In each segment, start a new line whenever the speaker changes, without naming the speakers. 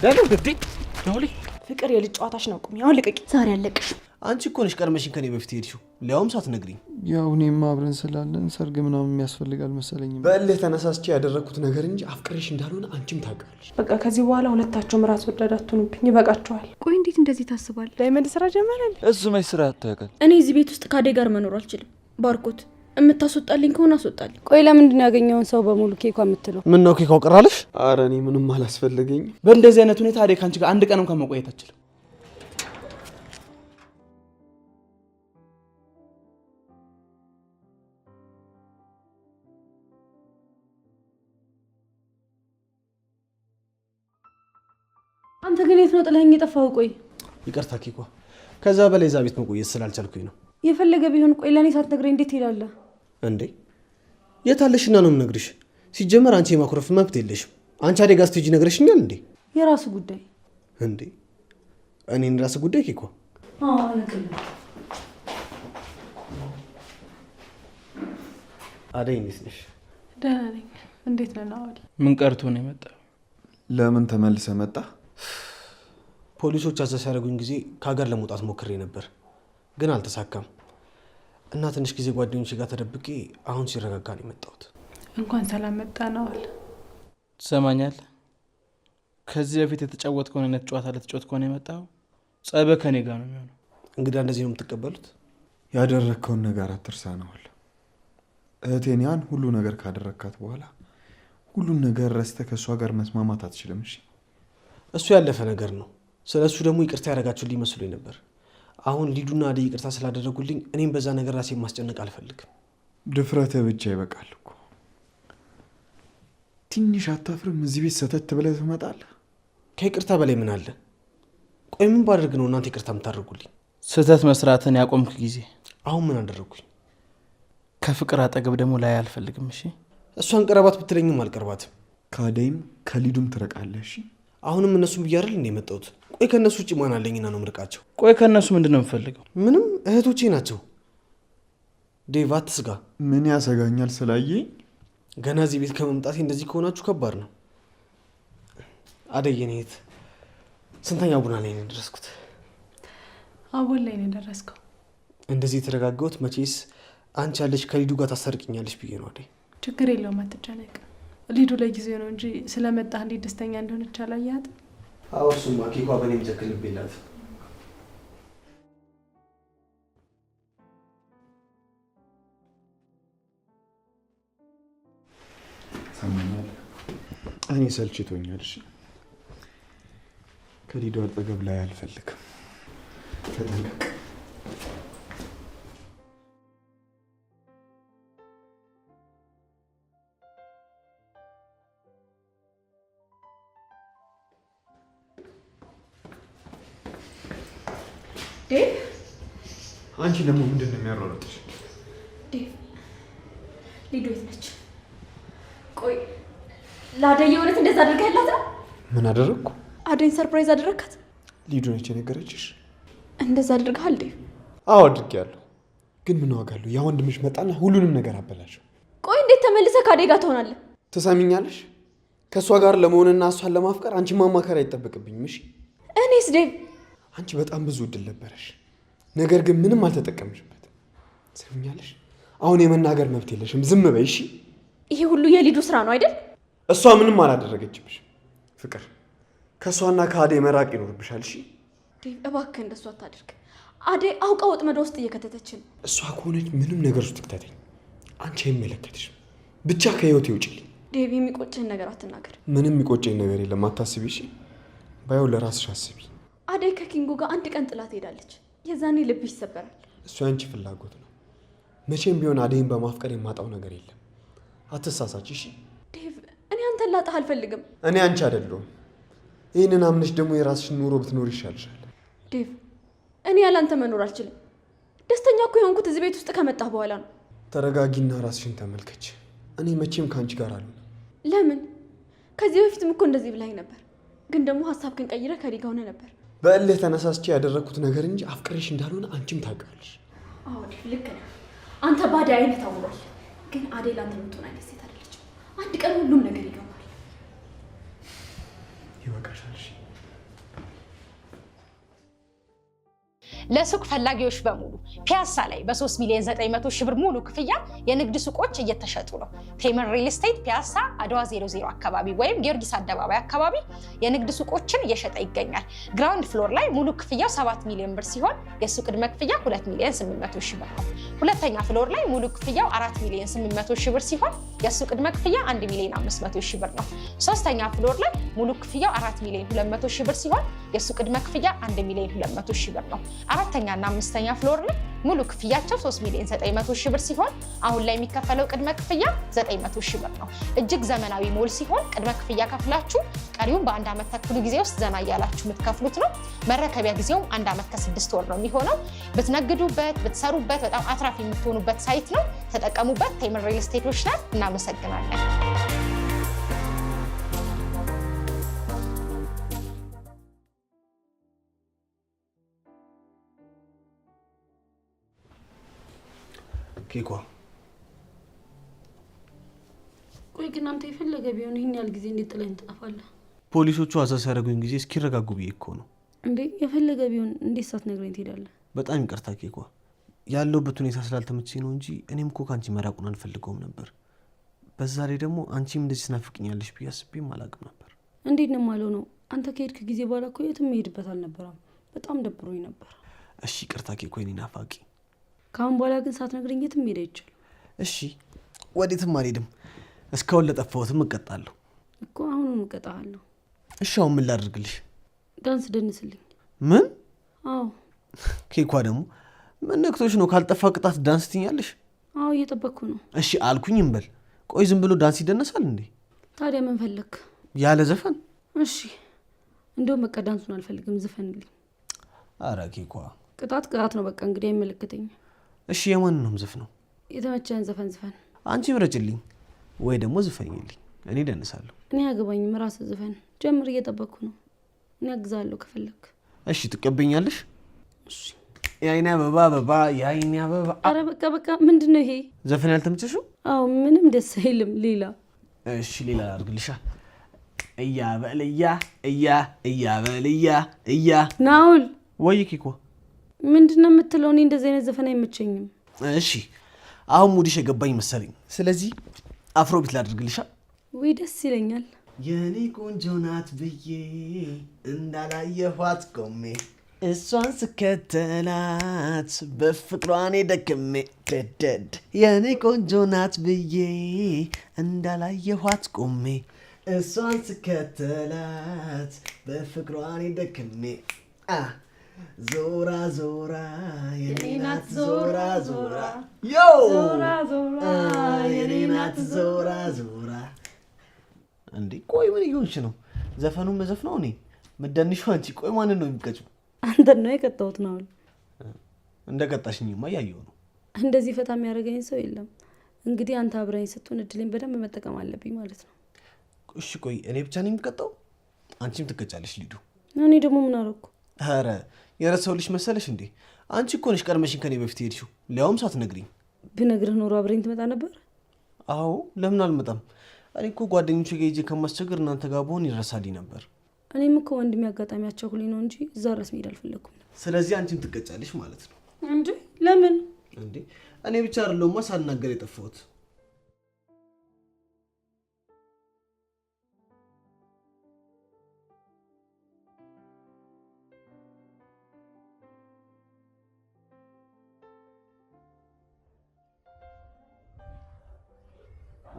ዳሉ ግዴ ዳውሊ
ፍቅር የልጅ ጨዋታሽ ነው። ቁሚ አሁን ልቀቂ። ዛሬ አለቅሽ።
አንቺ እኮ ነሽ ቀድመሽኝ ከኔ በፊት ሄድሽው፣ ሊያውም ሳትነግሪኝ።
ያው እኔማ አብረን ስላለን ሰርግ ምናምን የሚያስፈልጋል መሰለኝ።
በእልህ ተነሳስቼ ያደረኩት ነገር እንጂ አፍቅሬሽ እንዳልሆነ አንቺም ታውቂያለሽ።
በቃ ከዚህ በኋላ ሁለታችሁም ራስ ወዳድ አትሆኑብኝ። ይበቃችኋል።
ቆይ እንዴት እንደዚህ ታስባል?
ዳይመንድ ስራ ጀመረ።
እሱ መች ስራ ያታውቃል።
እኔ እዚህ ቤት ውስጥ ካዴ ጋር መኖር አልችልም። ባርኮት እምታስወጣልኝ ከሆነ አስወጣልኝ።
ቆይ ለምንድን ነው ያገኘውን ሰው በሙሉ ኬኳ የምትለው?
ምን ነው ኬኳ ቀራለሽ?
ኧረ እኔ ምንም አላስፈልገኝ።
በእንደዚህ አይነት ሁኔታ አዴ ካንቺ ጋር አንድ ቀንም ከመቆየት አልችልም።
አንተ ግን የት ነው ጥለኸኝ የጠፋው? ቆይ
ይቅርታ ኬኳ፣ ከዛ በላይ እዛ ቤት መቆየት ስላልቻልኩኝ ነው።
የፈለገ ቢሆን ቆይ ለኔ ሳትነግረኝ እንዴት ትሄዳለህ
እንዴ? የታለሽና ነው የምነግርሽ? ሲጀመር አንቺ የማኩረፍ መብት የለሽም። አንቺ አዴ ጋር ስትሄጂ ነግረሽኛል እንዴ?
የራሱ ጉዳይ
እንዴ? እኔን ራስ ጉዳይ ኬኳ?
አዎ ነግሬኝ።
አዴ እንዴት ነሽ?
ደህና ነኝ። እንዴት ነህ ናውል?
ምን ቀርቶ ነው የመጣው?
ለምን ተመልሰ መጣ?
ፖሊሶች አዘዝ ያደረጉኝ ጊዜ ከሀገር ለመውጣት ሞክሬ ነበር፣ ግን አልተሳካም እና ትንሽ ጊዜ ጓደኞቼ ጋር ተደብቄ አሁን ሲረጋጋ ነው የመጣሁት።
እንኳን ሰላም መጣ ናውል።
ትሰማኛለህ? ከዚህ በፊት የተጫወትከውን አይነት ጨዋታ ልትጫወት ከሆነ የመጣው ጸበ ከኔ ጋር ነው የሚሆነው።
እንግዲህ እንደዚህ ነው የምትቀበሉት?
ያደረግከውን ነገር አትርሳ ነዋል። እህቴን ያን ሁሉ ነገር ካደረግካት በኋላ ሁሉም ነገር ረስተህ ከእሷ ጋር መስማማት አትችልም። እሺ
እሱ ያለፈ ነገር ነው። ስለ እሱ ደግሞ ይቅርታ ያደረጋችሁልኝ መስሎኝ ነበር። አሁን ሊዱና አዴ ይቅርታ ስላደረጉልኝ እኔም በዛ ነገር ራሴን ማስጨነቅ አልፈልግም።
ድፍረትህ ብቻ ይበቃል እኮ። ትንሽ አታፍርም? እዚህ ቤት ሰተት ብለህ ትመጣለህ።
ከይቅርታ በላይ ምን አለ? ቆይ ምን ባደርግ ነው እናንተ ይቅርታ የምታደርጉልኝ?
ስህተት መስራትን ያቆምክ ጊዜ
አሁን ምን አደረግኩኝ?
ከፍቅር አጠገብ ደግሞ ላይ አልፈልግም። እሺ
እሷን ቀረባት ብትለኝም አልቀርባትም።
ከአዴይም ከሊዱም ትርቃለህ። እሺ
አሁንም እነሱም ብያረል እንደ የመጣሁት። ቆይ ከእነሱ ውጭ ማን አለኝና ነው ምርቃቸው?
ቆይ ከእነሱ ምንድን ነው የምፈልገው?
ምንም፣ እህቶቼ ናቸው። ዴቭ አትስጋ።
ምን ያሰጋኛል ስላየኝ?
ገና እዚህ ቤት ከመምጣቴ እንደዚህ ከሆናችሁ ከባድ ነው። አደይ የኔ እህት ስንተኛ ቡና ላይ ነው የደረስኩት?
አቦል ላይ ነው የደረስከው?
እንደዚህ የተረጋጋሁት መቼስ አንቺ ያለሽ ከሊዱ ጋር ታሰርቅኛለሽ ብዬ ነው። አደይ
ችግር የለውም አትጨነቅ። ሊዱ ለጊዜው ነው እንጂ ስለመጣህ እንዴት ደስተኛ እንደሆነች አላየሃትም?
አዎ እሱማ ኬኳ በእኔ የሚጨክል ልብ የላትም።
ሰማኛል። እኔ ሰልችቶኛል። እሺ ከሊዱ አጠገብ ላይ አልፈልግም። ተጠንቀቅ። አንቺ ደግሞ ምንድን ነው የሚያሯሩጥሽ?
ሊዱ የት ነች? ቆይ ለአደይ የእውነት እንደዛ አድርገህላት ነው?
ምን አደረግኩ?
አደይን ሰርፕራይዝ አደረግካት?
ሊዱ ነች የነገረችሽ?
እንደዛ አድርገሃል ዴቭ?
አዎ አድርጌያለሁ። ግን ምን ዋጋ አለው? ያ ወንድምሽ መጣና ሁሉንም ነገር አበላሸው።
ቆይ እንዴት ተመልሰህ ከአደይ ጋር ትሆናለህ?
ትሰሚኛለሽ? ከእሷ ጋር ለመሆንና እሷን ለማፍቀር አንቺ ማማከር አይጠበቅብኝም። እሺ
እኔስ ዴቭ?
አንቺ በጣም ብዙ እድል ነበረሽ፣ ነገር ግን ምንም አልተጠቀምሽበትም። ትሰሚኛለሽ? አሁን የመናገር መብት የለሽም። ዝም በይ እሺ።
ይሄ ሁሉ የሊዱ ስራ ነው አይደል?
እሷ ምንም አላደረገችብሽ። ፍቅር ከእሷና ከአደይ መራቅ ይኖርብሻል። እሺ
ዴቭ እባክህ እንደሱ አታድርግ። አደይ አውቃ ወጥመድ ውስጥ እየከተተችን።
እሷ ከሆነች ምንም ነገር ውስጥ ትክተተኝ። አንቺ አይመለከትሽም። ብቻ ከህይወቴ ውጪልኝ።
ዴቭ የሚቆጭህን ነገር አትናገር።
ምንም የሚቆጨኝ ነገር የለም። አታስቢ እሺ። ባየው ለራስሽ አስቢ።
አደይ ከኪንጎ ጋር አንድ ቀን ጥላት ሄዳለች። የዛኔ ልብሽ ይሰበራል።
እሱ ያንቺ ፍላጎት ነው። መቼም ቢሆን አደይን በማፍቀር የማጣው ነገር የለም። አትሳሳች እሺ።
ዴቭ እኔ አንተን ላጣህ አልፈልግም።
እኔ አንቺ አይደለሁም። ይህንን አምነሽ ደግሞ የራስሽን ኑሮ ብትኖር ይሻልሻል።
ዴቭ እኔ ያላንተ መኖር አልችልም። ደስተኛ እኮ የሆንኩት እዚህ ቤት ውስጥ ከመጣህ በኋላ ነው።
ተረጋጊና ራስሽን ተመልከች። እኔ መቼም ከአንቺ ጋር አልሆነም።
ለምን? ከዚህ በፊትም እኮ እንደዚህ ብላኝ ነበር፣ ግን ደግሞ ሀሳብህን ቀይረህ ከእኔ ጋር ሆነህ ነበር።
በእልህ ተነሳስቼ ያደረግኩት ነገር እንጂ አፍቅሬሽ እንዳልሆነ አንቺም ታውቂያለሽ።
አዎ ዴቭ ልክ ነህ። አንተ በአደይ አይነት ታውሏል፣ ግን አደይ ላንተ የምትሆን አይነት ሴት አይደለችም። አንድ ቀን ሁሉም ነገር ይገባል።
ይበቃሻል። እሺ
ለሱቅ ፈላጊዎች በሙሉ ፒያሳ ላይ በ3 ሚሊዮን 900 ሺህ ብር ሙሉ ክፍያ የንግድ ሱቆች እየተሸጡ ነው። ቴምር ሪል ስቴት ፒያሳ አድዋ 00 አካባቢ ወይም ጊዮርጊስ አደባባይ አካባቢ የንግድ ሱቆችን እየሸጠ ይገኛል። ግራውንድ ፍሎር ላይ ሙሉ ክፍያው 7 ሚሊዮን ብር ሲሆን የሱቅ ቅድመ ክፍያ 2 ሚሊዮን 800 ሺህ ብር ነው። ሁለተኛ ፍሎር ላይ ሙሉ ክፍያው 4 ሚሊዮን 800 ሺህ ብር ሲሆን የሱቅ ቅድመ ክፍያ 1 ሚሊዮን 500 ሺህ ብር ነው። ሶስተኛ ፍሎር ላይ ሙሉ ክፍያው 4 ሚሊዮን 200 ሺህ ብር ሲሆን የሱቅ ቅድመ ክፍያ 1 ሚሊዮን 200 ሺህ ብር ነው። አራተኛ እና አምስተኛ ፍሎር ላይ ሙሉ ክፍያቸው 3 ሚሊዮን 900 ሺህ ብር ሲሆን አሁን ላይ የሚከፈለው ቅድመ ክፍያ 900 ሺህ ብር ነው። እጅግ ዘመናዊ ሞል ሲሆን ቅድመ ክፍያ ከፍላችሁ ቀሪውን በ1 ዓመት ተኩል ጊዜ ውስጥ ዘና እያላችሁ የምትከፍሉት ነው። መረከቢያ ጊዜውም 1 ዓመት ከ6 ወር ነው የሚሆነው። ብትነግዱበት ብትሰሩበት በጣም አትራፊ የምትሆኑበት ሳይት ነው። ተጠቀሙበት። ቴምር ሪል ስቴቶች ላይ እናመሰግናለን።
ኬኳ
ቆይ ግን አንተ የፈለገ ቢሆን ይህን ያህል ጊዜ እንዴት ጥለኸኝ ትጠፋለህ?
ፖሊሶቹ አዛ ሲያደርጉኝ ጊዜ እስኪረጋጉ ብዬ እኮ ነው።
እንዴ የፈለገ ቢሆን እንዴት ሳትነግረኝ ትሄዳለህ?
በጣም ይቅርታ ኬኳ፣ ያለሁበት ሁኔታ ስላልተመቸኝ ነው እንጂ እኔም እኮ ከአንቺ መራቁን አልፈልገውም ነበር። በዛ ላይ ደግሞ አንቺም እንደዚህ ትናፍቅኛለሽ ብዬ አስቤም አላውቅም ነበር።
እንዴት ነው የማለው ነው? አንተ ከሄድክ ጊዜ በኋላ እኮ የትም መሄድበት አልነበረም። በጣም ደብሮኝ ነበር።
እሺ ይቅርታ ኬኳ፣ የኔ ናፋቂ።
ከአሁን በኋላ ግን ሳትነግረኝ የትም መሄድ አይቻልም።
እሺ ወዴትም አልሄድም። እስካሁን ለጠፋሁትም እቀጣለሁ
እኮ። አሁኑን እቀጣለሁ።
እሺ አሁን ምን ላድርግልሽ?
ዳንስ ደንስልኝ።
ምን?
አዎ።
ኬኳ ደግሞ ምን ነክቶሽ ነው? ካልጠፋ ቅጣት ዳንስ ትኛለሽ?
አዎ እየጠበቅኩ ነው።
እሺ አልኩኝ እንበል። ቆይ ዝም ብሎ ዳንስ ይደነሳል እንዴ?
ታዲያ ምን ፈለክ?
ያለ ዘፈን?
እሺ እንደውም በቃ ዳንሱን አልፈልግም፣ ዝፈንልኝ።
አረ ኬኳ፣
ቅጣት ቅጣት ነው በቃ። እንግዲህ አይመለከተኝም።
እሺ የማን ነው ዘፍነው?
የተመቸህን ዘፈን ዝፈን።
አንቺ ምረጭልኝ ወይ ደግሞ ዝፈኝልኝ፣ እኔ ደንሳለሁ።
እኔ አገባኝም፣ ራስህ ዝፈን። ጀምር፣ እየጠበቅኩ ነው። እኔ አግዛለሁ ከፈለክ።
እሺ ትቀበኛለሽ?
እሺ።
የአይኔ አበባ አበባ የአይኔ አበባ።
አረ በቃ በቃ። ምንድን ነው ይሄ
ዘፈን ያልተመቸሽው?
አዎ ምንም ደስ አይልም። ሌላ?
እሺ ሌላ አድርግልሻ። እያበልያ እያበልያ እያ።
ናውል
ወይ ኬኳ፣
ምንድን ነው የምትለው? እኔ እንደዚህ አይነት ዘፈን አይመቸኝም።
እሺ አሁን ሙዲሽ የገባኝ መሰለኝ። ስለዚህ አፍሮቢት ላድርግልሻ።
ወይ ደስ ይለኛል።
የኔ ቆንጆ ናት ብዬ እንዳላየኋት ቆሜ እሷን ስከተላት በፍቅሯን ደክሜ ደደድ። የኔ ቆንጆ ናት ብዬ እንዳላየኋት ቆሜ እሷን ስከተላት በፍቅሯን ደክሜ ዞራ ዞራ የኔ ናት ዞራ ዞራ ዮ የኔ ናት ዞራ ዞራ። እንዴ ቆይ ምን እየሆንሽ ነው? ዘፈኑን መዘፍነው እኔ ምደንሹ አንቺ። ቆይ ማንን ነው የሚቀጭው?
አንተን ነው የቀጣሁት። ናውል
እንደ ቀጣሽኝማ እያየሁ ነው።
እንደዚህ ፈታ የሚያደርገኝ ሰው የለም። እንግዲህ አንተ አብረኝ ስትሆን እድሌን በደንብ መጠቀም አለብኝ ማለት ነው።
እሺ ቆይ እኔ ብቻ ነኝ የሚቀጣው? አንቺም ትቀጫለሽ ሊዱ።
እኔ ደግሞ ምን አደረኩ?
ኧረ የረሳሁልሽ መሰለሽ እንዴ? አንቺ እኮ ነሽ ቀድመሽኝ ከኔ በፊት ሄድሽው፣ ሊያውም ሳትነግሪኝ።
ብነግርህ ኖሮ አብረኝ ትመጣ ነበር።
አዎ ለምን አልመጣም? እኔ እኮ ጓደኞቼ ጋር ሄጄ ከማስቸገር እናንተ ጋር በሆን ይረሳልኝ ነበር።
እኔም እኮ ወንድሜ አጋጣሚያቸው ሁሌ ነው እንጂ እዛ ድረስ መሄድ አልፈለኩም።
ስለዚህ አንቺም ትቀጫለሽ ማለት ነው
እንዴ? ለምን
እንዴ? እኔ ብቻ አይደለሁማ ሳልናገር የጠፋሁት።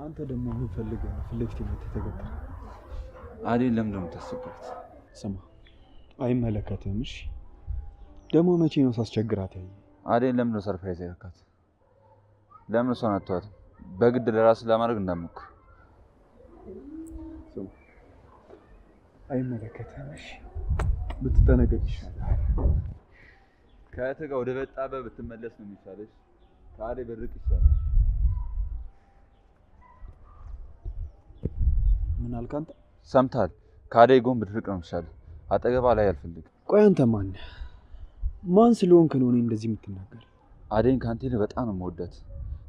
አንተ ደግሞ ምን ፈልገህ ነው ፊት ለፊት የተገባ?
አዴን ለምን ነው የምታስብበት?
ስማ አይመለከትህም። እሺ ደግሞ መቼ ነው ሳስቸግራት ያየ?
አዴን ለምን ነው ሰርፕራይዝ ያደረካት? ለምን እሷን አትተዋትም? በግድ ለራስህ ለማድረግ እንዳትሞክር።
ስማ አይመለከትህም። እሺ ብትጠነቀቅ ይሻላል።
ከእህትህ ጋር ወደ በጣበ ብትመለስ ነው የሚሻለሽ። ከአዴ ብርቅ ይሻላል።
ምን አልክ አንተ?
ሰምተሃል? ከአዴ ጎን ብትርቅ ነው የሚሻለው። አጠገባ ላይ አልፈልግም።
ቆይ አንተ ማን ስለሆንክ ነው እኔ እንደዚህ የምትናገር?
አዴን ከአንተ ይልቅ በጣም ነው የምወዳት።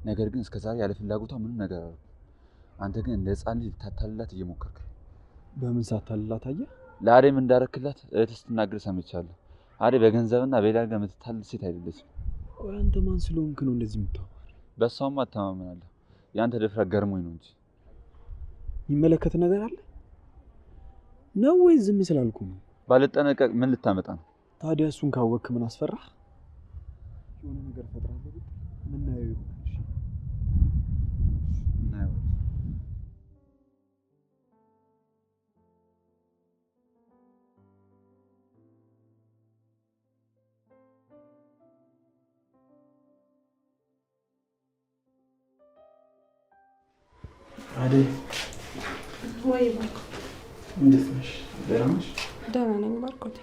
ነገር ግን እስከዛሬ ያለ ፍላጎቷ ምንም ነገር አለ። አንተ ግን እንደ ህፃን ልጅ ልታታልላት እየሞከርክ።
በምን ሳታልላት አየህ?
ለአዴም እንዳረክላት እህትህ ስትናገር ሰምቻለሁ። አደይ በገንዘብና በሌላ ነገር የምትታለል ሴት አይደለችም።
ቆይ አንተ ማን ስለሆንክ ነው እንደዚህ የምታወራው?
በሷም አተማመናለሁ። ያንተ ድፍረት ገርሞኝ ነው እንጂ።
የሚመለከት ነገር አለ ነው ወይ ዝም ስላልኩ ነው?
ባልጠነቀቅ ምን ልታመጣ ነው?
ታዲያ እሱን ካወቅክ ምን አስፈራህ? የሆነ ነገር ፈጥራለሁ ምን ነው ይሆናል?
አደይ
ወይ ባርኮ፣
እንዴት ነሽ? ደህና ነሽ?
ደህና ነኝ ባርኮቴ።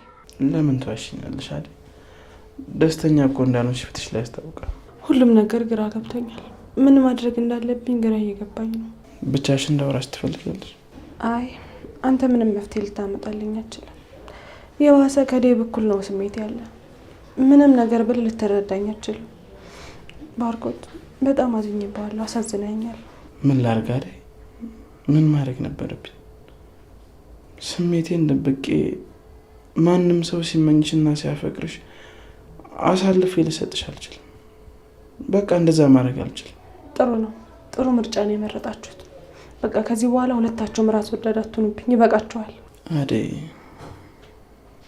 ለምን ተዋሽኛለሽ አደይ? ደስተኛ እኮ እንዳልሆንሽ ፊትሽ ላይ ያስታውቃል።
ሁሉም ነገር ግራ ገብቶኛል። ምን ማድረግ እንዳለብኝ ግራ እየገባኝ ነው።
ብቻሽን እንዳወራሽ ትፈልጊያለሽ?
አይ አንተ ምንም መፍትሄ ልታመጣልኝ አትችልም። የዋሰ ከዴብ በኩል ነው ስሜት ያለ። ምንም ነገር ብል ልትረዳኝ አትችልም። ባርኮት በጣም አዝኜብሃለሁ፣ አሳዝነኛል።
ምን ላድርግ አደይ? ምን ማድረግ ነበረብኝ? ስሜቴን ደብቄ ማንም ሰው ሲመኝሽና ሲያፈቅርሽ አሳልፌ ልሰጥሽ አልችልም። በቃ እንደዛ ማድረግ አልችልም።
ጥሩ ነው፣ ጥሩ ምርጫ ነው የመረጣችሁት። በቃ ከዚህ በኋላ ሁለታችሁም ራስ ወዳድ አትሁኑብኝ፣ ይበቃችኋል።
አደይ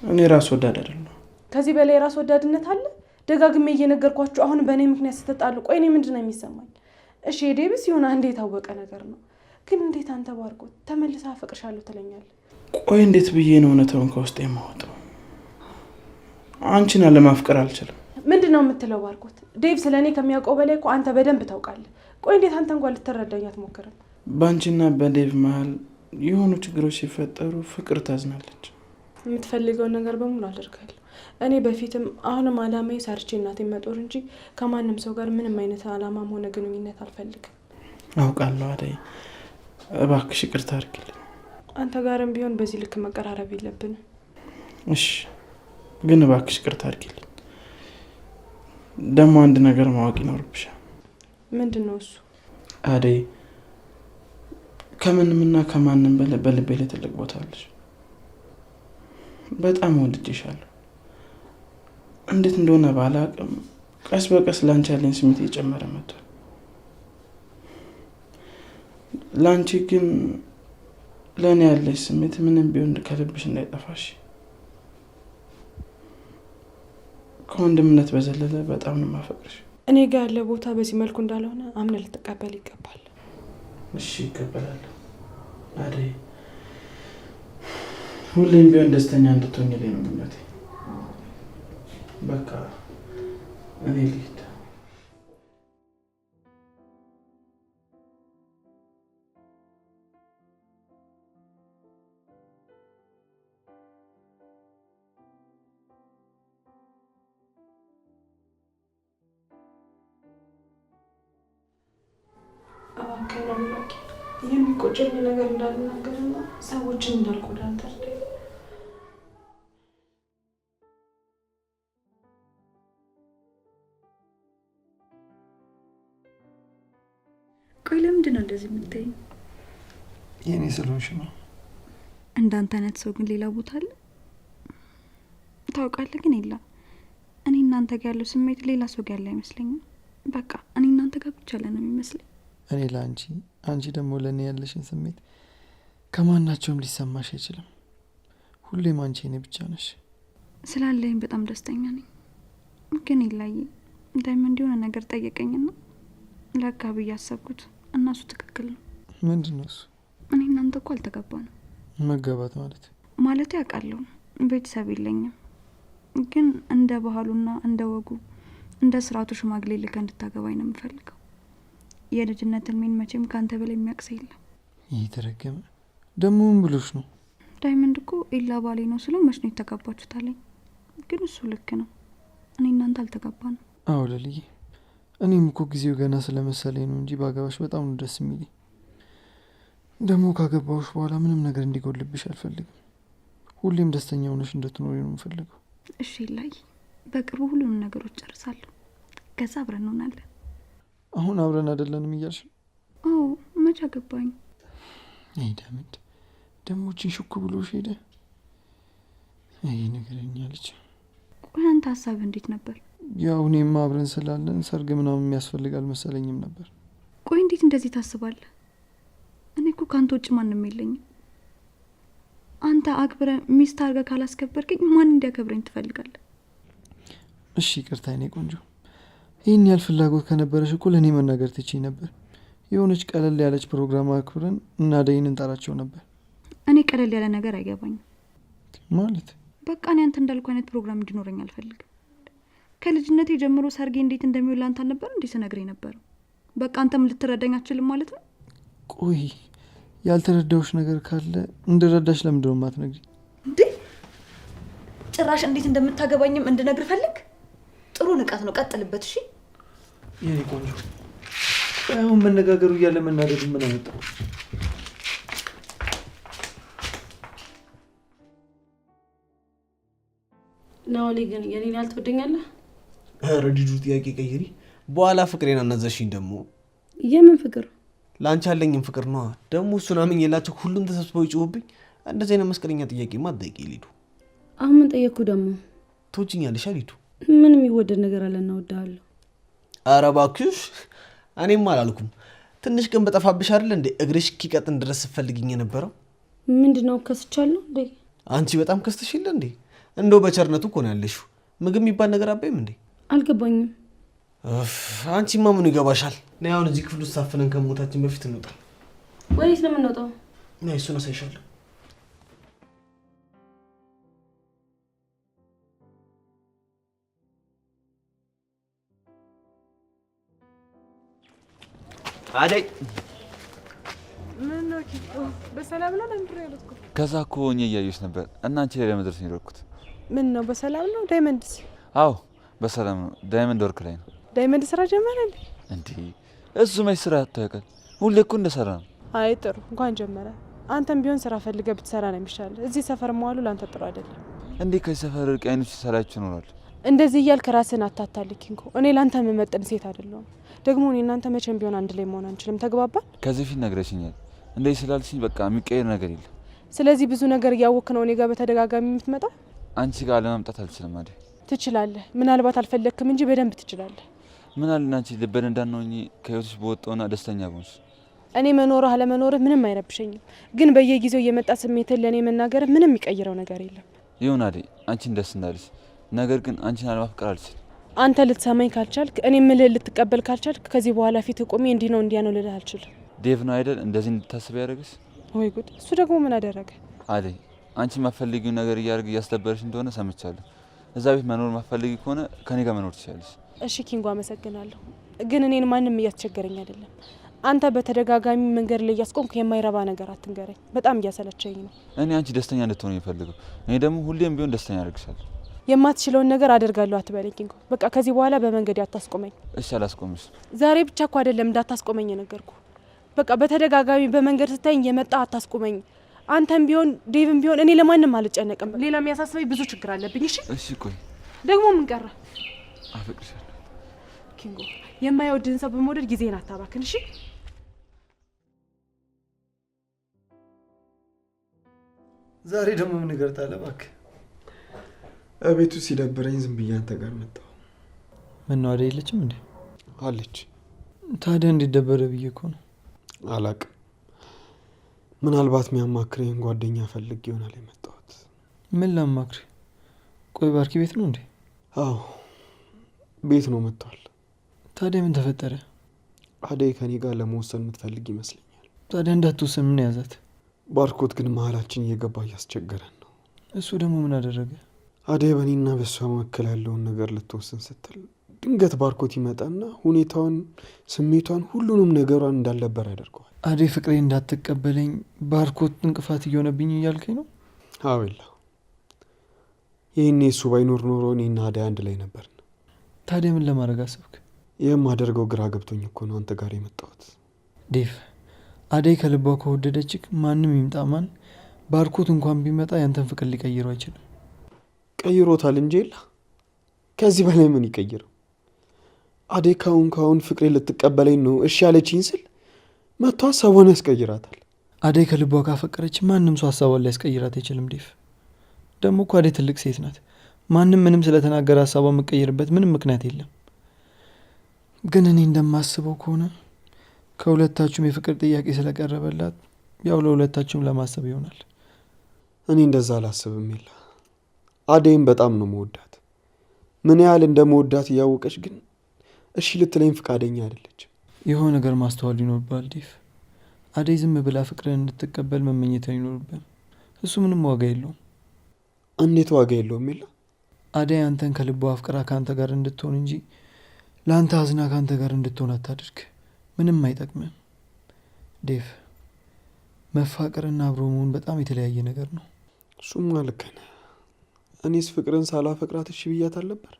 እኔ ራስ ወዳድ አይደለሁ።
ከዚህ በላይ ራስ ወዳድነት አለ? ደጋግሜ እየነገርኳችሁ አሁን በእኔ ምክንያት ስትጣሉ፣ ቆይ እኔ ምንድን ነው የሚሰማኝ? እሺ የዴብስ ይሁን አንዴ የታወቀ ነገር ነው፣ ግን እንዴት አንተ ባርኮት ተመልሳ አፈቅርሻለሁ ትለኛለህ?
ቆይ እንዴት ብዬ ነው እውነታውን ከውስጥ የማወጣው? አንቺን አለማፍቀር አልችልም።
ምንድን ነው የምትለው ባርኮት? ዴቭ ስለ እኔ ከሚያውቀው በላይ እኮ አንተ በደንብ ታውቃለህ። ቆይ እንዴት አንተ እንኳን ልትረዳኝ አትሞክርም?
በአንቺና በዴቭ መሀል የሆኑ ችግሮች ሲፈጠሩ ፍቅር ታዝናለች።
የምትፈልገውን ነገር በሙሉ አደርጋለሁ። እኔ በፊትም አሁንም አላማዬ ሰርቼ እናቴን መጦር እንጂ ከማንም ሰው ጋር ምንም አይነት አላማም ሆነ ግንኙነት አልፈልግም።
አውቃለሁ አደይ፣ እባክሽ ይቅርታ አድርጊልኝ።
አንተ ጋርም ቢሆን በዚህ ልክ መቀራረብ የለብንም።
እሺ፣ ግን እባክሽ ይቅርታ አድርጊልኝ። ደግሞ አንድ ነገር ማወቅ ይኖርብሻል።
ምንድን ነው እሱ?
አደይ፣ ከምንምና ከማንም በላይ በልቤ ላይ ትልቅ ቦታ አለሽ። በጣም ወድጄሻለሁ። እንዴት እንደሆነ ባላቅም ቀስ በቀስ ላንቺ ያለኝ ስሜት እየጨመረ መጥቷል። ላንቺ ግን ለእኔ ያለሽ ስሜት ምንም ቢሆን ከልብሽ እንዳይጠፋሽ። ከወንድምነት በዘለለ በጣም ነው የማፈቅርሽ።
እኔ ጋር ያለ ቦታ በዚህ መልኩ እንዳልሆነ አምነህ ልትቀበል ይገባል።
እሺ፣ ይቀበላለሁ አደይ። ሁሌም ቢሆን ደስተኛ እንድትሆኝልኝ ነው ምኞቴ። በቃ እኔ ልሂድ።
የሚቆጨኝ ነገር እንዳልናገርና ሰዎችን እንዳልጎዳ አንተርደ
ቆይ ለምንድን ነው እንደዚህ የምትይኝ?
የኔ ስለሆንሽ ነው።
እንዳንተ አይነት ሰው ግን ሌላ ቦታ አለ ታውቃለህ? ግን የለም። እኔ እናንተ ጋር ያለው ስሜት ሌላ ሰው ጋር ያለ አይመስለኝም። በቃ እኔ እናንተ ጋር ብቻ ያለ ነው የሚመስለኝ።
እኔ ለአንቺ፣ አንቺ ደግሞ ለእኔ ያለሽን ስሜት ከማናቸውም ሊሰማሽ አይችልም። ሁሌም አንቺ እኔ ብቻ ነሽ።
ስላለኝ በጣም ደስተኛ ነኝ። ግን ይላይ ዳይመንድ የሆነ ነገር ጠየቀኝና ለካ ብዬ አሰብኩት እና እሱ ትክክል ነው።
ምንድን ነው እሱ?
እኔ እናንተ እኮ አልተጋባንም።
መጋባት
ማለት ያውቃለሁ፣ ቤተሰብ የለኝም። ግን እንደ ባህሉና እንደ ወጉ እንደ ስርዓቱ ሽማግሌ ልከህ እንድታገባኝ ነው የምፈልገው። የልጅነት እድሜን መቼም ከአንተ በላይ የሚያቅሰ የለም።
ይህ ተረገመ ደግሞ ምን ብሎሽ ነው?
ዳይመንድ እኮ ኢላ ባሌ ነው ስለው መች ነው የተጋባችሁት አለኝ። ግን እሱ ልክ ነው፣ እኔ እናንተ አልተጋባንም።
አዎ ለልዬ፣ እኔም እኮ ጊዜው ገና ስለመሰለኝ ነው እንጂ ባገባሽ በጣም ነው ደስ የሚለኝ። ደግሞ ካገባሁሽ በኋላ ምንም ነገር እንዲጎልብሽ አልፈልግም። ሁሌም ደስተኛ ሆነሽ እንድትኖሪ ነው የምፈልገው።
እሺ ላይ በቅርቡ ሁሉንም ነገሮች ጨርሳለሁ፣ ከዛ አብረን እንሆናለን።
አሁን አብረን አይደለንም እያልሽ?
አዎ መች አገባኝ።
ይህ ዳመድ ደሞችን ሹክ ብሎሽ ሄደ። ይህ ነገረኛ ልጅ።
ቆይ አንተ ሀሳብህ እንዴት ነበር?
ያው እኔም አብረን ስላለን ሰርግ ምናምን የሚያስፈልግ አልመሰለኝም ነበር።
ቆይ እንዴት እንደዚህ ታስባለህ? እኔ እኮ ከአንተ ውጭ ማንም የለኝም። አንተ አክብረ ሚስት አድርገህ ካላስከበርከኝ ማን እንዲያከብረኝ ትፈልጋለህ?
እሺ ይቅርታ የኔ ቆንጆ። ይህን ያህል ፍላጎት ከነበረሽ እኮ ለእኔ መናገር ትችይ ነበር። የሆነች ቀለል ያለች ፕሮግራም አክብረን እና አደይን እንጠራቸው ነበር።
እኔ ቀለል ያለ ነገር አይገባኝም
ማለት።
በቃ እኔ አንተ እንዳልኩ አይነት ፕሮግራም እንዲኖረኝ አልፈልግም። ከልጅነቴ ጀምሮ ሰርጌ እንዴት እንደሚውል አንተ አልነበር እንዴ ስነግርህ ነበረው? በቃ አንተም ልትረዳኝ አትችልም ማለት ነው?
ቆይ ያልተረዳሁሽ ነገር ካለ እንድረዳሽ ለምንድን ነው የማትነግሪኝ?
እንዴ ጭራሽ እንዴት እንደምታገባኝም እንድነግር ፈልግ? ጥሩ ንቃት ነው፣ ቀጥልበት። እሺ
የኔ ቆንጆ። አሁን መነጋገሩ እያለ መናደድ ምን አመጣው?
ናኦሌ ግን የኔን ያህል ትወደኛለህ?
ኧረ ዲዱ ጥያቄ ቀይሪ። በኋላ ፍቅሬን አናዘሽኝ ደግሞ።
የምን ፍቅር?
ለአንቺ ያለኝም ፍቅር ነዋ። ደግሞ እሱን አምኜላቸው ሁሉም ተሰብስበው ይጮሁብኝ። እንደዚህ አይነት መስቀለኛ ጥያቄማ አትጠይቂ ሊዱ።
አሁን ምን ጠየቅኩ ደግሞ?
ትወጂኛለሽ ሊዱ?
ምን የሚወደድ ነገር አለና እወድሃለሁ?
ኧረ እባክሽ እኔም አላልኩም። ትንሽ ግን በጠፋብሽ አይደል እንዴ እግርሽ እስኪቀጥን ድረስ ስትፈልጊኝ የነበረው?
ምንድነው ከስቻለሁ እንዴ?
አንቺ በጣም ከስተሽ የለ እንዴ? እንደው በቸርነቱ እኮ ነው ያለሽው። ምግብ የሚባል ነገር አባይም እንዴ?
አልገባኝም።
አንቺማ ምኑ ይገባሻል? ነይ አሁን እዚህ ክፍል ውስጥ ሳፍነን ከሞታችን በፊት እንውጣ።
ወዴት ነው የምንወጣው?
ነይ እሱን አሳይሻለሁ። አደይ
ምን ነው ኪቶ በሰላም ነው? ለምንድን ነው ያሉት?
ከዛ እኮ ሆኜ እያየሁሽ ነበር እና አንቺ ላይ ለመድረስ ነው የሄድኩት።
ምን ነው በሰላም ነው? ዳይመንድስ?
አዎ በሰላም ነው። ዳይመንድ ወርክ ላይ ነው።
ዳይመንድ ስራ ጀመረ እንዴ?
እንዴ እሱ መች ስራ ያታውቃል? ሁሌ እኮ እንደሰራ ነው።
አይ ጥሩ እንኳን ጀመረ። አንተም ቢሆን ስራ ፈልገህ ብትሰራ ነው የሚሻል። እዚህ ሰፈር መዋሉ ለአንተ ጥሩ አይደለም።
እንዴ ከሰፈር ርቅ አይኖች ሰላችሁ ይኖራል።
እንደዚህ እያልክ ራስህን አታታልክ እንኮ። እኔ ላንተ የምመጥን ሴት አይደለሁም። ደግሞ እኔ እናንተ መቼም ቢሆን አንድ ላይ መሆን አንችልም። ተግባባን?
ከዚህ ፊት ነግረሽኛል። እንደዚህ ስላልሽኝ በቃ የሚቀየር ነገር የለም።
ስለዚህ ብዙ ነገር እያወቅህ ነው እኔ ጋር በተደጋጋሚ የምትመጣው።
አንቺ ጋር ለመምጣት አልችልም አይደል?
ትችላለህ። ምናልባት አልፈለግክም እንጂ በደንብ ትችላለህ።
ምን አለ አንቺ ልበን እንዳንሆኝ ከህይወትሽ በወጣውና ደስተኛ ሆንሽ።
እኔ መኖርህ አለመኖርህ ምንም አይረብሸኝም። ግን በየጊዜው እየመጣ ስሜትን ለእኔ መናገርህ ምንም የሚቀይረው ነገር የለም።
ይሁን አይደል? አንቺን ደስ እንዳለሽ። ነገር ግን አንቺን አለማፍቀር አልችልም።
አንተ ልትሰማኝ ካልቻልክ፣ እኔ የምልህ ልትቀበል ካልቻልክ ከዚህ በኋላ ፊት ቆሜ እንዲህ ነው እንዲያ ነው ልልህ አልችልም።
ዴቭ ነው አይደል እንደዚህ እንድታስብ ያደረገሽ?
ወይ ጉድ! እሱ ደግሞ ምን አደረገ?
አይደል አንቺ ማፈልጊው ነገር እያደረገ እያስደበረሽ እንደሆነ ሰምቻለሁ። እዛ ቤት መኖር ማፈልጊ ከሆነ ከኔ ጋር መኖር ትችላለሽ።
እሺ ኪንጎ አመሰግናለሁ። ግን እኔን ማንም እያስቸገረኝ አይደለም። አንተ በተደጋጋሚ መንገድ ላይ እያስቆምክ የማይረባ ነገር አትንገረኝ። በጣም እያሰለቸኝ ነው።
እኔ አንቺ ደስተኛ እንድትሆን የሚፈልገው እኔ ደግሞ ሁሌም ቢሆን ደስተኛ አደርግሻለሁ።
የማትችለውን ነገር አደርጋለሁ አትበለኝ ኪንጎ። በቃ ከዚህ በኋላ በመንገድ አታስቆመኝ።
እሺ አላስቆምሽ።
ዛሬ ብቻ እኮ አይደለም እንዳታስቆመኝ ነገርኩ። በቃ በተደጋጋሚ በመንገድ ስታይኝ የመጣ አታስቆመኝ። አንተም ቢሆን ዴቭም ቢሆን እኔ ለማንም አልጨነቅም። ሌላ የሚያሳስበኝ ብዙ ችግር አለብኝ። እሺ
እሺ። ቆይ
ደግሞ ምን ቀረ?
አፈቅርሻለሁ
ኪንጎ። የማይወድህን ሰው በመውደድ ጊዜን አታባክን። እሺ
ዛሬ ደግሞ ምን ነገር ታለ? እባክህ
እቤቱ ሲደብረኝ ዝም ብዬ አንተ ጋር መጣሁ።
ምን ነው አደይ የለችም እንዴ?
አለች።
ታዲያ እንዲደበረ ብዬ እኮ ነው።
አላቅም። ምናልባት የሚያማክረኝ ጓደኛ ፈልግ ይሆናል የመጣሁት።
ምን ላማክር? ቆይ ባርኪ ቤት ነው እንዴ?
አዎ ቤት ነው መጥቷል።
ታዲያ ምን ተፈጠረ?
አደይ ከኔ ጋር ለመወሰን የምትፈልግ ይመስለኛል።
ታዲያ እንዳትወሰን ምን ያዛት?
ባርኮት ግን መሀላችን እየገባ እያስቸገረን ነው።
እሱ ደግሞ ምን አደረገ?
አደይ በእኔና በሷ መካከል ያለውን ነገር ልትወስን ስትል ድንገት ባርኮት ይመጣና ሁኔታውን፣ ስሜቷን፣ ሁሉንም ነገሯን እንዳልነበር ያደርገዋል።
አደይ ፍቅሬ እንዳትቀበለኝ ባርኮት እንቅፋት እየሆነብኝ እያልከኝ ነው?
አዌላ ይህኔ እሱ ባይኖር ኖሮ እኔና አደይ አንድ ላይ ነበርን።
ታዲያ ምን ለማድረግ አሰብክ?
የማደርገው ግራ ገብቶኝ እኮ ነው አንተ ጋር የመጣሁት።
ዴቭ አደይ ከልቧ ከወደደችክ ማንም ይምጣ ማን ባርኮት እንኳን ቢመጣ ያንተን ፍቅር ሊቀይረው አይችልም።
ቀይሮታል እንጂ የለ ከዚህ በላይ ምን ይቀይረው? አደይ ካሁን ፍቅሬ ልትቀበለኝ ነው እሺ ያለችኝ ስል መጥቶ ሀሳቧን ያስቀይራታል።
አደይ ከልቧ ካፈቀረች ማንም ሰው ሀሳቧን ሊያስቀይራት አይችልም ዴቭ። ደግሞ እኮ አደይ ትልቅ ሴት ናት። ማንም ምንም ስለተናገረ ሀሳቧ የምቀይርበት ምንም ምክንያት የለም። ግን እኔ እንደማስበው ከሆነ ከሁለታችሁም የፍቅር ጥያቄ ስለቀረበላት ያው ለሁለታችሁም ለማሰብ ይሆናል።
እኔ እንደዛ አላስብም። የለ አደይም በጣም ነው መወዳት። ምን ያህል እንደመወዳት እያወቀች ግን እሺ ልትለኝ ፈቃደኛ አይደለች።
የሆነ ነገር ማስተዋል ይኖርባል ዴቭ። አደይ ዝም ብላ ፍቅርን እንድትቀበል መመኘት አይኖርብን። እሱ ምንም ዋጋ የለውም።
እንዴት ዋጋ የለውም? የለ
አደይ አንተን ከልቧ አፍቅራ ከአንተ ጋር እንድትሆን እንጂ ለአንተ አዝና ከአንተ ጋር እንድትሆን አታድርግ። ምንም አይጠቅምም ዴቭ። መፋቀርና አብሮ መሆን በጣም የተለያየ ነገር ነው።
እሱማ ልክ ነህ። እኔስ ፍቅርን ሳላፈቅራት እሺ ብያት አልነበር?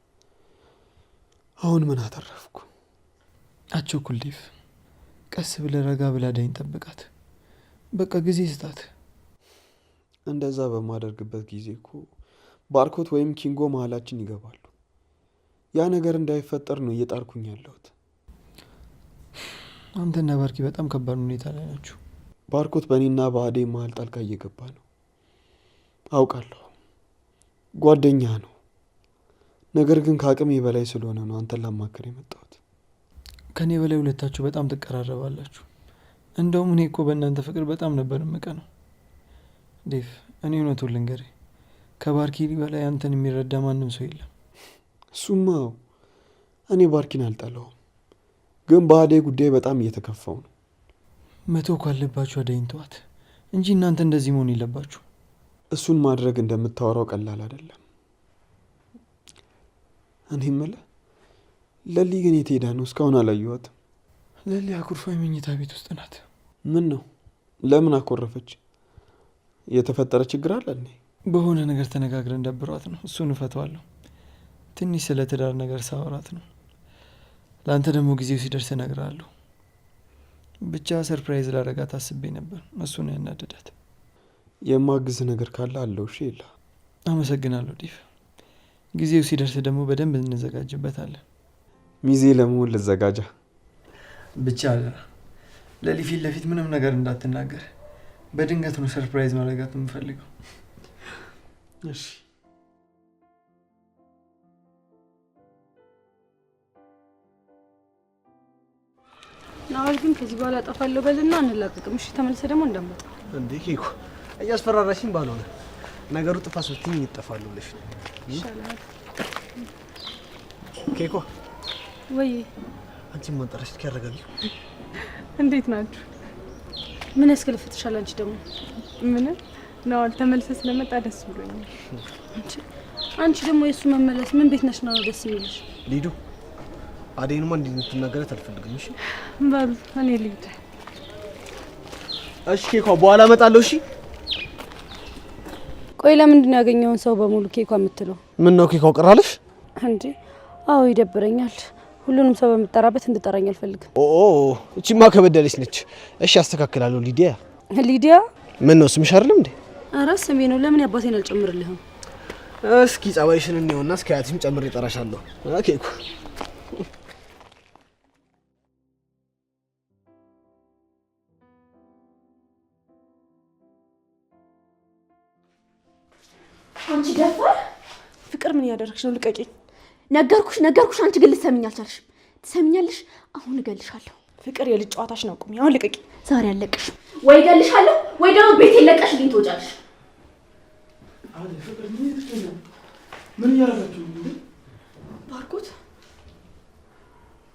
አሁን ምን አተረፍኩ?
አቸኩል ዴቭ። ቀስ ብለህ ረጋ ብላ አደይን ጠብቃት። በቃ ጊዜ ስጣት።
እንደዛ በማደርግበት ጊዜ እኮ ባርኮት ወይም ኪንጎ መሀላችን ይገባሉ። ያ ነገር እንዳይፈጠር ነው እየጣርኩኝ ያለሁት።
አንተና ባርኪ በጣም ከባድ ሁኔታ ላይ ናችሁ።
ባርኮት በእኔና በአደይ መሀል ጣልቃ እየገባ ነው አውቃለሁ። ጓደኛ ነው። ነገር ግን ከአቅሜ በላይ ስለሆነ ነው አንተን ላማከር የመጣሁት።
ከእኔ በላይ ሁለታችሁ በጣም ትቀራረባላችሁ። እንደውም እኔ እኮ በእናንተ ፍቅር በጣም ነበር የምቀነው ዴቭ። እኔ እውነቱን ልንገርህ፣ ከባርኪ በላይ አንተን የሚረዳ ማንም ሰው የለም።
እሱማ እኔ ባርኪን አልጠላውም፣ ግን በአደይ ጉዳይ በጣም እየተከፋው ነው።
መተው ካለባችሁ አደይን ተዋት እንጂ እናንተ እንደዚህ መሆን የለባችሁ።
እሱን ማድረግ እንደምታወራው ቀላል አይደለም። እኔ የምልህ ለሊ ግን የት ሄዳ ነው? እስካሁን አላየኋትም።
ለሊ አኩርፋ የመኝታ ቤት ውስጥ ናት።
ምን ነው? ለምን አኮረፈች? የተፈጠረ ችግር አለ?
በሆነ ነገር ተነጋግረን ደብሯት ነው። እሱን እፈተዋለሁ። ትንሽ ስለ ትዳር ነገር ሳወራት ነው። ለአንተ ደግሞ ጊዜው ሲደርስ እነግርሃለሁ። ብቻ ሰርፕራይዝ ላረጋት አስቤ ነበር። እሱን ያናደዳት።
የማግዝ ነገር ካለ አለው። እሺ የለ።
አመሰግናለሁ ዲፍ። ጊዜው ሲደርስ ደግሞ በደንብ እንዘጋጅበታለን።
ሚዜ ለመሆን ልዘጋጃ።
ብቻ ለሊ ፊት ለፊት ምንም ነገር እንዳትናገር። በድንገት ነው ሰርፕራይዝ ማድረጋት የምፈልገው።
እሺ።
ናኦል ግን ከዚህ በኋላ አጠፋለሁ በልና አንላቀቅም። እሺ ተመልሰ ደግሞ እንዳመጣ
እንዴ ኬኮ እያስፈራራሽኝ ባልሆነ ነገሩ ጥፋ ስትኝ ይጠፋሉ ብለሽ ነው
ይሻላል።
ኬኮ
ወይ
አንቺ ማንጠራሽ ትከረጋጊ።
እንዴት ናችሁ?
ምን ያስከለፍትሻል? አንቺ ደግሞ
ምን ናኦል ተመልሰ ስለመጣ ደስ ብሎኛል።
አንቺ ደግሞ የሱ መመለስ ምን ቤት ነሽ ነው ደስ የሚልሽ?
ሊዱ አደይንማ እንዴት እንድትናገረት አልፈልግም። እሺ
ባሉ እኔ ልሂድ።
እሺ ኬኮ በኋላ እመጣለሁ። እሺ
ቆይ ለምንድን ነው ያገኘውን ሰው በሙሉ ኬኳ የምትለው?
ምን ነው ኬኮ ቀራለሽ
እንዴ? አዎ ይደብረኛል። ሁሉንም ሰው በምጠራበት እንድጠራኝ አልፈልግም።
ኦ እቺማ ከበደለች ነች። እሺ አስተካክላለሁ። ሊዲያ
ሊዲያ
ምን ነው ስምሽ አይደለም እንዴ?
ኧረ ስሜ ነው። ለምን ያባቴን አልጨምርልህም?
እስኪ ጸባይሽን እንየውና እስኪ አያትሽም ጨምሬ እጠራሻለሁ። ኬኮ
አንቺ ደፋር!
ፍቅር ምን ያደርግሽ ነው? ልቀቂኝ።
ነገርኩሽ። አንቺ ግን ልትሰሚኝ አልቻልሽም። ትሰሚኛለሽ? አሁን እገልሻለሁ።
ፍቅር የልጅ ጨዋታሽን አቁሚ። አሁን ልቀቂኝ።
ዛሬ አልለቅሽም። ወይ እገልሻለሁ ወይ ደግሞ ቤት ለቀሽልኝ ትወጫለሽ።
ምን እያደረጋችሁ ነው?
ባርኮት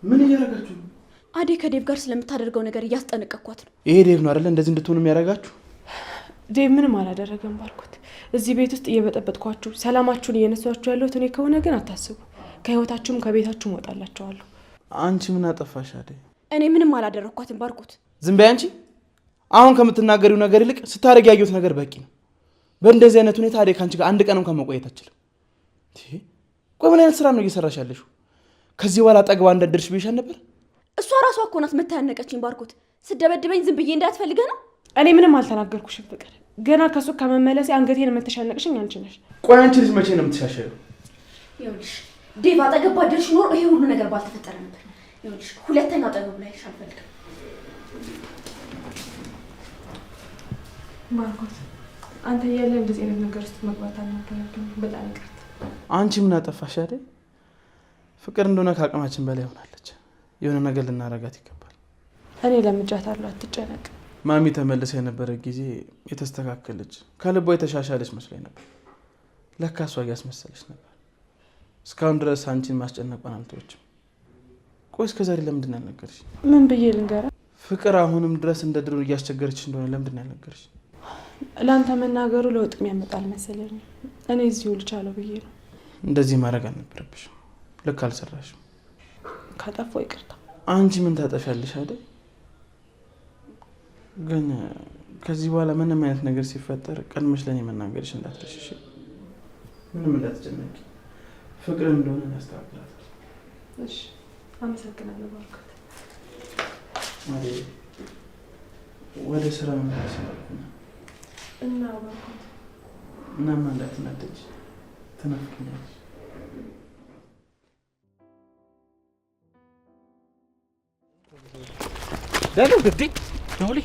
ምን እያደረጋችሁ ነው?
አዴ ከዴቭ ጋር ስለምታደርገው ነገር እያስጠነቀቅኳት ነው።
ይሄ ዴቭ ነው አይደለ እንደዚህ እንድትሆኑ የሚያደርጋችሁ?
ዴቭ ምንም አላደረገም ባርኮት። እዚህ ቤት ውስጥ እየበጠበጥኳችሁ ሰላማችሁን እየነሷችሁ ያለሁት እኔ ከሆነ ግን አታስቡ። ከህይወታችሁም ከቤታችሁም እወጣላችኋለሁ።
አንቺ ምን አጠፋሽ አደይ?
እኔ ምንም አላደረኳትም ባርኮት።
ዝም በይ አንቺ። አሁን ከምትናገሪው ነገር ይልቅ ስታደርጊ ያየሁት ነገር በቂ ነው። በእንደዚህ አይነት ሁኔታ አደይ ካንቺ ጋር አንድ ቀን እንኳን መቆየት አትችልም። ቆይ ምን አይነት ስራ ነው እየሰራሽ ያለሽው? ከዚህ በኋላ ጠግባ እንዳደርሽ ብዬሻል ነበር።
እሷ ራሷ እኮ ናት መታነቀችኝ ባርኮት። ስደበድበኝ ዝም ብዬ እንዳትፈልገ ነው።
እኔ ምንም አልተናገርኩሽም ፍቅር። ገና ከሱ ከመመለሴ አንገቴን የምትሻነቅሽኝ አንቺ ነሽ።
ቆይ አንቺ ልጅ መቼ ነው የምትሻሸለው?
ይኸውልሽ ዴቭ አጠገብ ባደርሽ ኖሮ ይሄ ሁሉ ነገር ባልተፈጠረ ነበር። ይኸውልሽ ሁለተኛ አጠገቡ ላይ አልፈልግም።
ባርኮት አንተ እያለ እንደዚህ አይነት ነገር ውስጥ መግባት አልነበረብኝም። በጣም ይቅርታ።
አንቺ ምን አጠፋሽ አይደል? ፍቅር እንደሆነ ከአቅማችን በላይ ሆናለች። የሆነ ነገር ልናረጋት ይገባል።
እኔ ለምጃታለሁ፣ አትጨነቅ።
ማሚ ተመልሳ የነበረ ጊዜ የተስተካከለች ከልቧ የተሻሻለች መስሎኝ ነበር። ለካ እሷ እያስመሰለች ነበር። እስካሁን ድረስ አንቺን ማስጨነቋን አልተወችም። ቆይ እስከዛሬ ለምንድን ያልነገርሽ?
ምን ብዬ ልንገራ?
ፍቅር አሁንም ድረስ እንደ ድሮ እያስቸገረች እንደሆነ ለምንድን ያልነገርሽ?
ለአንተ መናገሩ ለውጥ የሚያመጣል መሰለኝ። እኔ እዚሁ ልቻለው ብዬ ነው።
እንደዚህ ማድረግ አልነበረብሽም። ልክ አልሰራሽም።
ካጠፋው ይቅርታ።
አንቺ ምን ታጠፊያለሽ አይደል? ግን ከዚህ በኋላ ምንም አይነት ነገር ሲፈጠር ቀድመሽ ለእኔ መናገርሽ እንዳትረሽሽ። ምንም እንዳትጨነቂ። ፍቅር እንደሆነ ያስተካክላታል።
እሺ፣ አመሰግናለሁ ባርኮት።
ወደ ስራ መመለስ ነው
እና ባርኮት
እናማ እንዳትናደጅ፣ ትናፍቅኛለሽ።
ዳሉ ግዴ ዳውሊ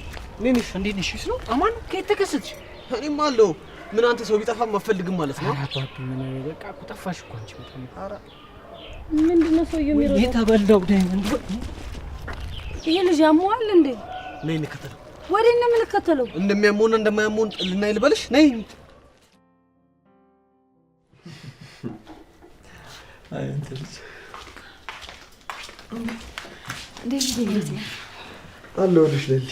ነሽ እንዴት ነሽ? ነው አማን ከየት ተከሰትሽ? እኔም አለው ምን አንተ ሰው ቢጠፋም አትፈልግም ማለት ነው?
አባቱ ምን በቃ እኮ ጠፋሽ እኮ አንቺ በጣም
ኧረ
ምንድነው ሰውዬው የሚሮጠው?
የተበላው ዳይመንድ
ይሄ ልጅ ያሟል እንዴ?
ነይ እንከተለው።
ወዴት ነው የምንከተለው?
እንደሚያመውና እንደማያመውን ልናይ ልበልሽ? ነይ።
አይ አንተ ልጅ
እንዴት
አለሁልሽ ሌሊ።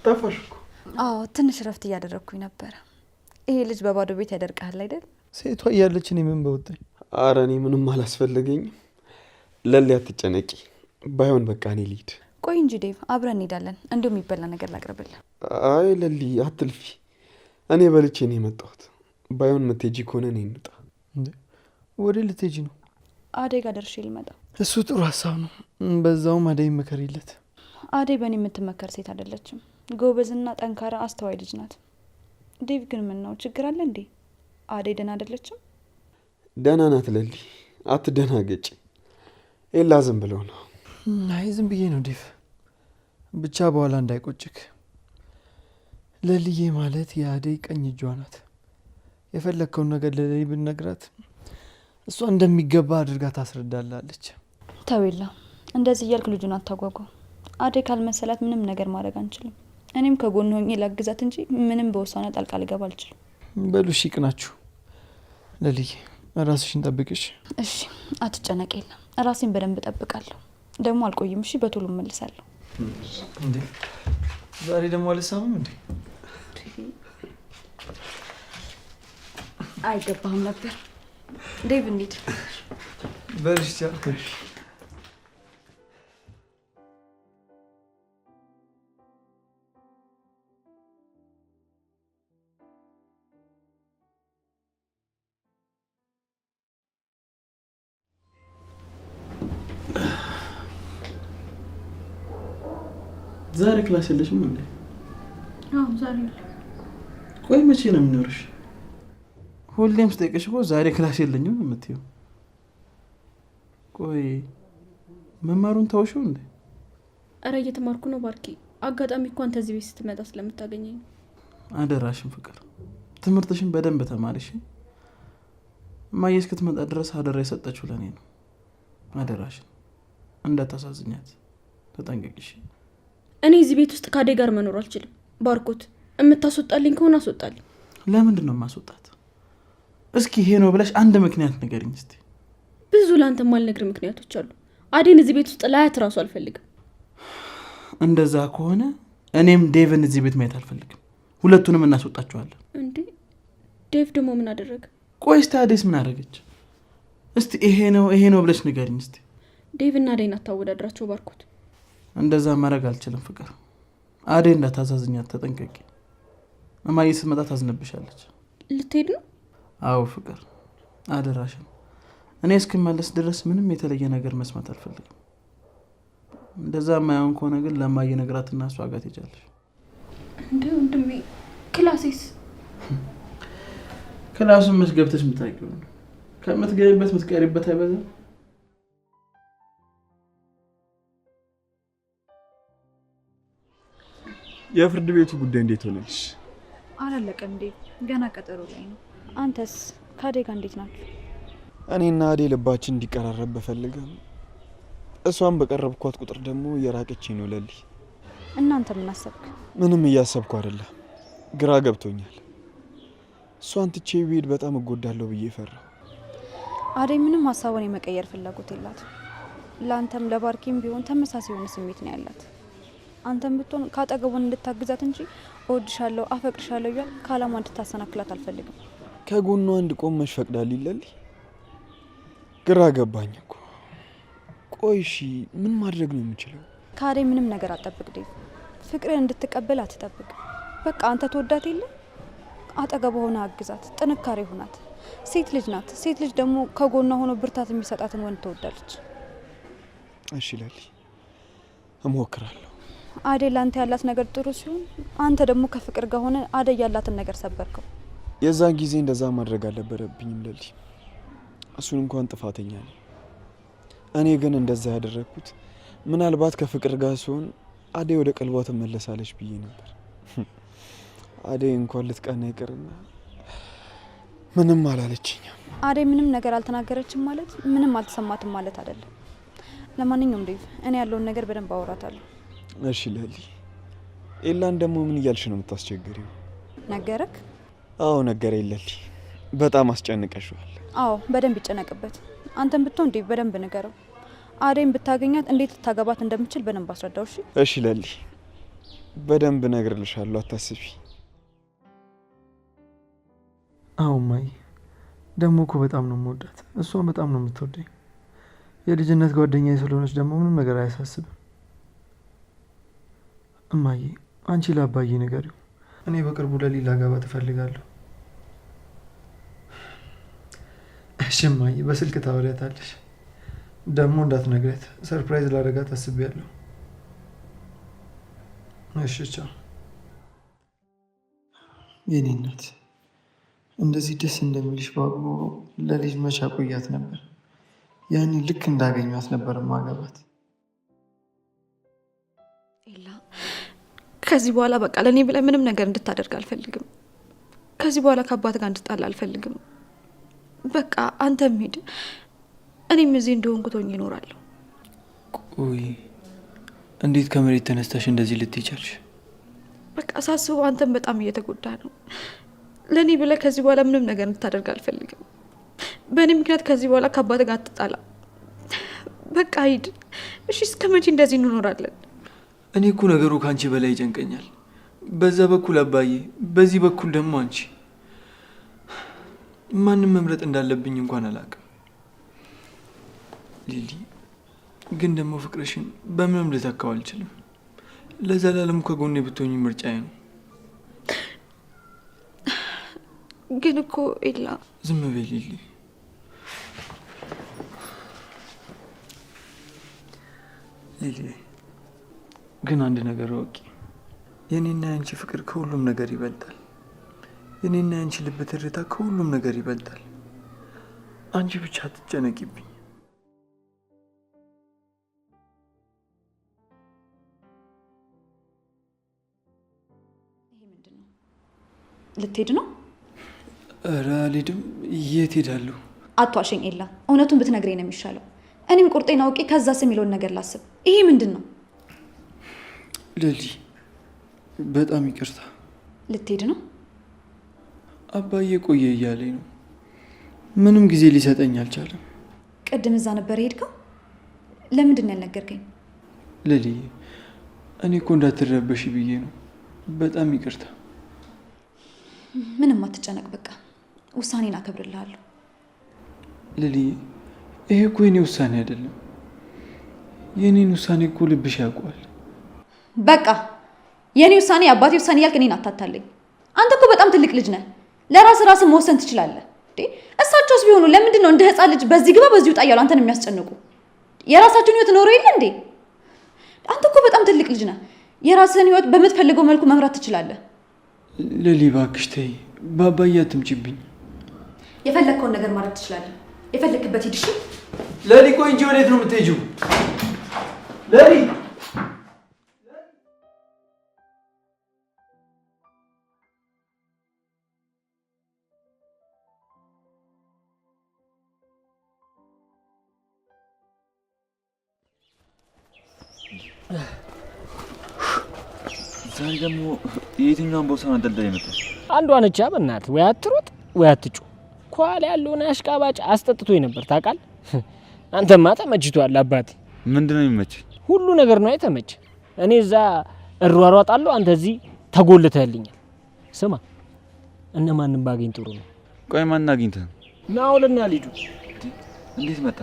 ጠፋሽ እኮ።
አዎ ትንሽ ረፍት እያደረግኩኝ ነበረ። ይሄ ልጅ በባዶ ቤት ያደርቃል አይደል?
ሴቷ እያለች እኔ ምን በወጣኝ።
ኧረ እኔ ምንም አላስፈለገኝም። ለሊ አትጨነቂ። ባይሆን በቃ እኔ ልሂድ።
ቆይ እንጂ ዴቭ፣ አብረን እንሄዳለን። እንደው የሚበላ ነገር ላቅርብልህ።
አይ ለሊ አትልፊ። እኔ በልቼ ነው የመጣሁት። ባይሆን የምትሄጂ ከሆነ እኔ እንውጣ።
ወደ ልትሄጂ ነው?
አደይ ጋር ደርሼ ልመጣ።
እሱ ጥሩ ሀሳብ ነው። በዛውም አደይ መከሪለት።
አደይ በእኔ የምትመከር ሴት አይደለችም። ጎበዝና ጠንካራ አስተዋይ ልጅ ናት። ዴቭ ግን ምን ነው ችግር አለ እንዴ? አደይ ደህና አይደለችም?
ደህና ናት ለሊ፣ አትደናገጭ። ኤላ ዝም ብለው ነው።
አይ ዝም ብዬ ነው ዴቭ። ብቻ በኋላ እንዳይቆጭክ። ለልዬ ማለት የአደይ ቀኝ እጇ ናት። የፈለግከውን ነገር ለለሊ ብነግራት እሷ እንደሚገባ አድርጋ ታስረዳላለች።
ተዌላ እንደዚህ እያልክ ልጁን አታጓጓው። አደይ ካልመሰላት ምንም ነገር ማድረግ አንችልም። እኔም ከጎን ሆኜ ላግዛት እንጂ ምንም በውሳኔ ጣልቃ ልገባ አልችልም።
በሉ እሺ፣ ይቅናችሁ። ለልዬ ራስሽን ጠብቅሽ።
እሺ አትጨነቅ። የለም ራሴን በደንብ እጠብቃለሁ። ደግሞ አልቆይም። እሺ በቶሎ እመልሳለሁ።
እንዴ ዛሬ ደግሞ አልሳምም እንዴ?
አይገባህም ነበር ዴቭ። እንሂድ።
በልሽ
ዛሬ ክላስ የለሽም እንዴ?
አዎ ዛሬ ነው።
ቆይ መቼ ነው የሚኖርሽ? ሁሌም ስጠይቅሽ እኮ ዛሬ ክላስ የለኝም የምትይው። ቆይ መማሩን ተውሽው እንዴ?
እረ እየተማርኩ ነው ባርኪ። አጋጣሚ እኮ አንተ እዚህ ቤት ስትመጣ ስለምታገኘኝ ነው።
አደራሽን ፍቅር፣ ትምህርትሽን በደንብ ተማሪሽ። እማዬ እስክትመጣ ድረስ አደራ የሰጠችው ለእኔ ነው። አደራሽን እንዳታሳዝኛት ተጠንቀቂሽ።
እኔ እዚህ ቤት ውስጥ ከአደይ ጋር መኖር አልችልም ባርኮት። የምታስወጣልኝ ከሆነ አስወጣልኝ።
ለምንድን ነው የማስወጣት? እስኪ ይሄ ነው ብለሽ አንድ ምክንያት ንገሪኝ እስቲ።
ብዙ ለአንተ ማልነግር ምክንያቶች አሉ። አደይን እዚህ ቤት ውስጥ ላያት እራሱ አልፈልግም።
እንደዛ ከሆነ እኔም ዴቭን እዚህ ቤት ማየት አልፈልግም። ሁለቱንም እናስወጣቸዋለን።
እንዴ ዴቭ ደግሞ ምን አደረገ?
ቆይ እስቲ አደይስ ምን አደረገች? እስቲ ይሄ ነው ብለሽ ንገሪኝ እስቲ።
ዴቭና አደይን አታወዳድራቸው ባርኮት።
እንደዛ ማድረግ አልችልም ፍቅር። አደይ እንዳታዛዝኛት ተጠንቀቂ። እማዬ ስትመጣ ታዝነብሻለች።
ልትሄድ ነው?
አዎ ፍቅር አደራሽን። እኔ እስክመለስ ድረስ ምንም የተለየ ነገር መስማት አልፈልግም። እንደዛ የማይሆን ከሆነ ግን ለማየ ነግራትና እሷ ጋር ትሄጃለሽ።
እንዴ ወንድሜ ክላሴስ?
ክላሱን መች ገብተሽ የምታውቂው ነው። ከምትገቢበት የምትቀሪበት አይበዛም?
የፍርድ ቤቱ ጉዳይ እንዴት ሆነልሽ?
አላለቀም እንዴ? ገና ቀጠሮ ላይ ነው። አንተስ ከአደይ ጋር እንዴት ናችሁ?
እኔና አዴ ልባችን እንዲቀራረብ በፈልግም እሷን በቀረብኳት ቁጥር ደግሞ እየራቀችኝ ነው ለሊ።
እናንተ ምን አሰብክ?
ምንም እያሰብኩ አይደለም፣ ግራ ገብቶኛል። እሷን ትቼ ብሄድ በጣም እጎዳለሁ ብዬ ፈራሁ።
አደይ ምንም ሀሳቧን የመቀየር ፍላጎት የላትም። ለአንተም ለባርኪም ቢሆን ተመሳሳይ የሆነ ስሜት ነው ያላት። አንተም ብትሆን ካጠገቡን እንድታግዛት እንጂ እወድሻለሁ፣ አፈቅርሻለሁ እያል ከአላማ እንድታሰናክላት አልፈልግም።
ከጎኗ እንድቆም መች ፈቅዳል ይለል? ግራ ገባኝ እኮ። ቆይ እሺ ምን ማድረግ ነው የምችለው?
ከአደይ ምንም ነገር አትጠብቅ ዴቭ። ፍቅርን እንድትቀበል አትጠብቅ። በቃ አንተ ተወዳት የለ አጠገቧ ሆነ አግዛት፣ ጥንካሬ ሁናት። ሴት ልጅ ናት። ሴት ልጅ ደግሞ ከጎኗ ሆኖ ብርታት የሚሰጣትን ወንድ ትወዳለች።
እሺ ለሊ እሞክራለሁ።
አደይ ላንተ ያላት ነገር ጥሩ ሲሆን አንተ ደግሞ ከፍቅር ጋር ሆነ አደይ ያላትን ነገር ሰበርከው።
የዛን ጊዜ እንደዛ ማድረግ አልነበረብኝም ለሊ። እሱን እንኳን ጥፋተኛ ነኝ። እኔ ግን እንደዛ ያደረግኩት ምናልባት ከፍቅር ጋር ሲሆን አደይ ወደ ቀልቧ ትመለሳለች ብዬ ነበር። አደይ እንኳን ልትቀና ይቅርና ምንም አላለችኝም።
አደይ ምንም ነገር አልተናገረችም ማለት ምንም አልተሰማትም ማለት አይደለም። ለማንኛውም ዴቭ እኔ ያለውን ነገር በደንብ አወራታለሁ።
እሺ ለሊ። ኤላን ደግሞ ምን እያልሽ ነው የምታስቸግሪው?
ነገረክ?
አዎ ነገረኝ ለሊ። በጣም አስጨንቀሽዋል።
አዎ በደንብ ይጨነቅበት። አንተም ብትሆን ዴቭ በደንብ ንገረው። አደይን ብታገኛት እንዴት ልታገባት እንደምችል በደንብ አስረዳው። እሺ
እሺ ለሊ፣ በደንብ እነግርልሻለሁ፣ አታስቢ።
አዎ ማይ፣ ደግሞ እኮ በጣም ነው የምወዳት፣ እሷን በጣም ነው የምትወደኝ። የልጅነት ጓደኛዬ ስለሆነች ደግሞ ምንም ነገር አያሳስብም። እማዬ አንቺ ለአባዬ ንገሪው፣ እኔ በቅርቡ ለሊ ላገባት እፈልጋለሁ። እሺ እማዬ፣ በስልክ ታወሪያታለሽ። ደግሞ እንዳትነግረት፣ ሰርፕራይዝ ላደርጋት አስቤያለሁ። እሺ ቻው። የኔ እናት እንደዚህ ደስ እንደሚልሽ ባግኖ ለልጅ መቼ አቆያት ነበር። ያኔ ልክ እንዳገኟት ነበር ማገባት።
ኤላ ከዚህ በኋላ በቃ ለእኔ ብለህ ምንም ነገር እንድታደርግ አልፈልግም። ከዚህ በኋላ ከአባት ጋር እንድጣላ አልፈልግም። በቃ አንተም ሂድ፣ እኔም እዚህ እንደሆንኩት ሆኜ እኖራለሁ።
ቆይ እንዴት ከመሬት ተነስተሽ እንደዚህ ልትይ ቻልሽ?
በቃ ሳስበው አንተም በጣም እየተጎዳ ነው። ለእኔ ብለህ ከዚህ በኋላ ምንም ነገር እንድታደርግ አልፈልግም። በእኔ ምክንያት ከዚህ በኋላ ከአባት ጋር አትጣላ። በቃ ሂድ እሺ። እስከ መቼ እንደዚህ እንኖራለን?
እኔ እኮ ነገሩ ከአንቺ በላይ ይጨንቀኛል። በዛ በኩል አባዬ፣ በዚህ በኩል ደግሞ አንቺ። ማንም መምረጥ እንዳለብኝ እንኳን አላውቅም። ሊሊ ግን ደግሞ ፍቅርሽን በምንም ልተካው አልችልም። ለዘላለም ከጎኔ ብትሆኝ ምርጫዬ ነው።
ግን እኮ ኤላ።
ዝም በይ ሊሊ። ሊሊ ግን አንድ ነገር ወቂ፣ የኔና ያንቺ ፍቅር ከሁሉም ነገር ይበልጣል። የኔና ያንቺ ልብ ትርታ ከሁሉም ነገር ይበልጣል። አንቺ ብቻ አትጨነቂብኝ።
ልትሄድ ነው?
ኧረ አልሄድም። የት ሄዳለሁ?
አትዋሸኝ ኤላ፣ እውነቱን ብትነግረኝ ነው የሚሻለው። እኔም ቁርጤን አውቄ ከዛስ የሚለውን ነገር ላስብ። ይሄ ምንድን ነው?
ሊሊ በጣም ይቅርታ።
ልትሄድ ነው?
አባዬ ቆየ እያለኝ ነው። ምንም ጊዜ ሊሰጠኝ አልቻለም።
ቅድም እዛ ነበር የሄድከው? ለምንድን ነው ያልነገርከኝ?
ሊሊ እኔ እኮ እንዳትረበሽ ብዬ ነው። በጣም ይቅርታ።
ምንም አትጨነቅ፣ በቃ ውሳኔን አከብርልሃለሁ።
ሊሊ ይሄ እኮ የኔ ውሳኔ አይደለም። የኔን ውሳኔ እኮ ልብሽ ያውቀዋል።
በቃ የኔ ውሳኔ የአባቴ ውሳኔ ያልክ እኔን አታታለኝ። አንተ እኮ በጣም ትልቅ ልጅ ነህ። ለራስህ መወሰን ትችላለህ። እሳቸውስ ቢሆኑ ለምንድን ነው እንደ ህፃን ልጅ በዚህ ግባ በዚህ ውጣ እያሉ አንተን የሚያስጨንቁ? የራሳቸውን ህይወት ኖሮ የለ እንዴ? አንተ እኮ በጣም ትልቅ ልጅ ነህ። የራስህን ህይወት በምትፈልገው መልኩ መምራት ትችላለህ።
ሊሊ እባክሽ ተይ፣ በአባዬ አትምጪብኝ።
የፈለግከውን ነገር ማድረግ ትችላለህ። የፈለግክበት ሂድ። እሺ
ሊሊ ቆይ እንጂ ወዴት ነው የምትሄጂው? ሊሊ
ዛሬ ደግሞ የትኛውን ቦርሳ ነው አንጠልጥለህ የመጣው?
አንዷ ነች። በእናትህ ወይ አትሮጥ ወይ አትጩ። ከኋላ ያለውን አሽቃባጭ አስጠጥቶኝ ነበር ታውቃለህ። አንተማ ተመችቷል አባቴ።
ምንድነው የሚመችህ?
ሁሉ ነገር ነው የተመቸ። እኔ እዛ እሯሯጣለሁ፣ አንተ እዚህ ተጎልተህልኛል። ስማ እነማንም ባገኝ ጥሩ ነው።
ቆይ ማን አግኝተህ?
ናኦልና ልጁ።
እንዴት መጣ?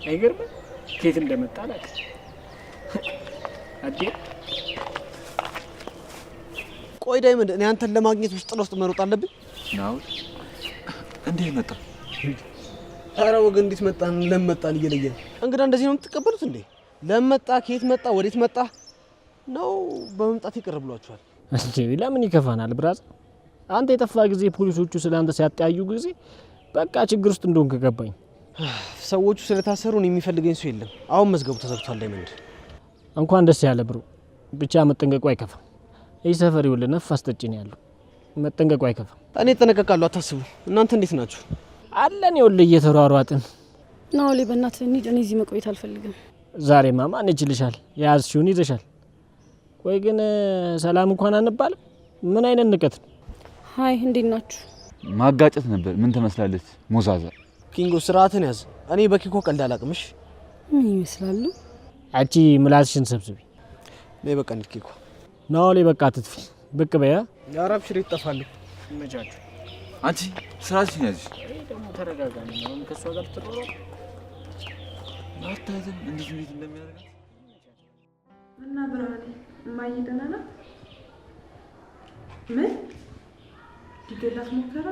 አይገርምም? ከየት እንደመጣ አላውቅም። አዴ
ቆይ ዳይመንድ፣ እኔ አንተን ለማግኘት ውስጥ ለውስጥ መሮጥ አለብኝ?
ናኦል እንዴት መጣ?
ኧረ ወገን እንዴት መጣን ለመጣን እየለየን እንግዳ እንደዚህ ነው የምትቀበሉት እንዴ? ለመጣ ከየት መጣ ወዴት መጣ ነው በመምጣት ይቅር ብሏቸዋል።
እንዴ ለምን ይከፋናል ብራዝ? አንተ የጠፋ ጊዜ ፖሊሶቹ ስለአንተ ሲያጠያዩ ጊዜ በቃ ችግር ውስጥ እንደሆንክ ገባኝ።
ሰዎቹ ስለታሰሩ ነው የሚፈልገኝ ሰው የለም። አሁን መዝገቡ ተዘግቷል። ዳይመንድ
እንኳን ደስ ያለ ብሩ። ብቻ መጠንቀቁ አይከፋም። ይህ ሰፈር ይኸውልህ ነፋስ ጠጪ ነው ያለው። መጠንቀቁ አይከፋም።
እኔ እጠነቀቃለሁ፣ አታስቡ። እናንተ እንዴት ናችሁ?
አለን ይኸውልህ እየተሯሯጥን።
ናኦል በእናትህ እንሂድ። እኔ እዚህ መቆየት አልፈልግም።
ዛሬማ ማን ይችልሻል? የያዝሽውን ይዘሻል። ቆይ ግን ሰላም እንኳን አንባልም? ምን አይነት ንቀት ነው?
ሀይ እንዴት ናችሁ?
ማጋጨት ነበር። ምን ትመስላለች ሞዛዛ።
ኪንጎ ስርዓትን ያዝ። እኔ በኪኮ ቀልድ አላውቅምሽ።
ምን ይመስላሉ?
አንቺ ምላስሽን ሰብስቢ።
ነይ በቃ እንሂድ ኪኮ።
ናኦል በቃ ትጥፊ። ብቅ በያ
የአረብ ሽሬ ይጠፋሉ።
ይመቻችሁ።
አንቺ ስራሽን ያዝሽ።
ደግሞ ተረጋጋ። አሁን ከሷ ጋር ተሯሯጥ።
አታይም እንዴት እንደሚያደርጋት
እና ብርሃኔ እማዬ ደህና ናት? ምን ሊገላት ሞከረ?